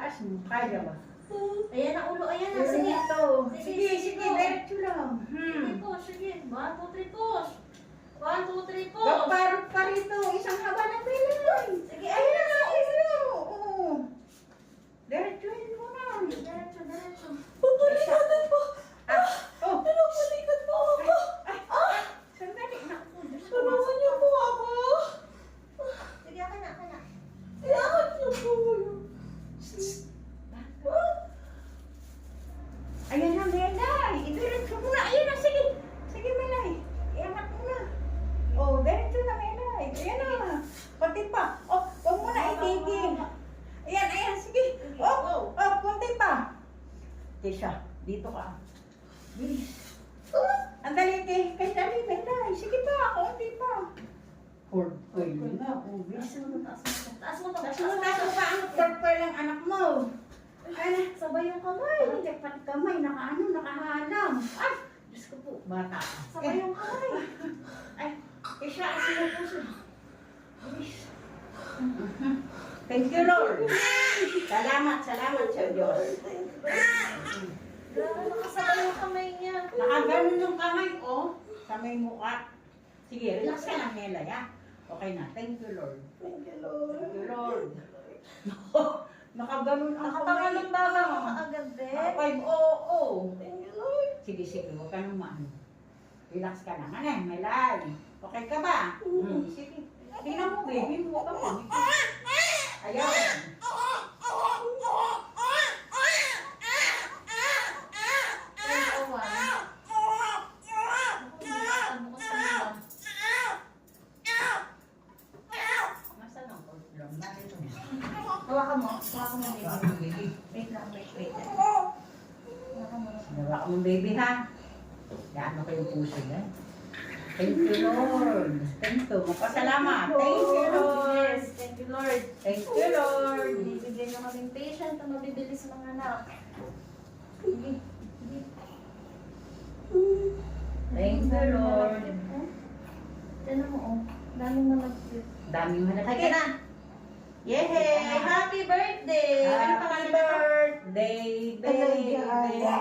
taas mo. Kaya ba? Ayan na ulo, ayan na. Sige, Sige. ito. Sige, sige, diretso lang. Sige po, sige. 1, 2, 3, push. 1, 2, 3, push. Magparot pa rito. Isang haba ng bilay. Sige, Ayun ayun na, na. ayun. Oo. Diretsuhin mo na. Diretso, diretso. Papalikatan po. Ah, oh. Pinapalikat po ako. Sandali na ako. Tulungan niyo po ako. Sige, akin na, akin na. Iangat niyo po. Ayan na, Melay. Idiretso mo na. Ayan na, sige. Sige, Melay. Iangat mo na. Oh, diretso na, Melay. Ayan na. Kunti pa. Oh, huwag mo na itigil. Ayan, ayan, sige. Oh, oh, kunti pa. Tisha, dito ka. Bilis. Andali, kay dali, Melay. Sige pa, kunti pa. Hold oil na. Oh, bilis. Taas mo to, taas mo to. Taas mo to. Taas mo, taas mo pa ang hold oil ng anak mo. Ay, Sabay yung kamay. ay, pati kamay, nakahalang. Ay, Diyos ko po, bata. Sabay yung kamay. Ay, siya ang sinupuso. Bilis. Thank you, Lord. Salamat sa Diyos. Grabe, nakasabay yung kamay niya. Nakaganon yung kamay ko sa may mukha. Sige, relax ka lang, Nela, ya. Okay na. Thank you, Lord. Thank you, Lord. Thank you, Lord. Nakaganon ang Nakatanga ng baba mo Ah. kaagad, be. Okay, oo. Thank you, Lord. Sige, sige, huwag ka naman. Relax ka lang. Ano, Melay? Okay ka ba? Sige. Tingnan mo, baby. Huwag ka po. Ayaw. Nasaan ang program? Bakit ito? Hawakan mo, baby. Wait lang, wait lang. Hawakan mo. Hawakan mo, baby, ha? Yan ako yung puso yan. Thank you, Lord. Thank you. Magpasalamat. Thank you, Lord. Yes, thank you, Lord. Thank you, Lord. Binibigyan niyo kaming patient na mabibilis mga anak. Sige, sige. Thank you, Lord. Tignan mo, oh. Daming mga cute. Daming malaki. Okay na. Yay! Happy birthday! Ano Happy pangalan nito? birthday, baby. Talaga.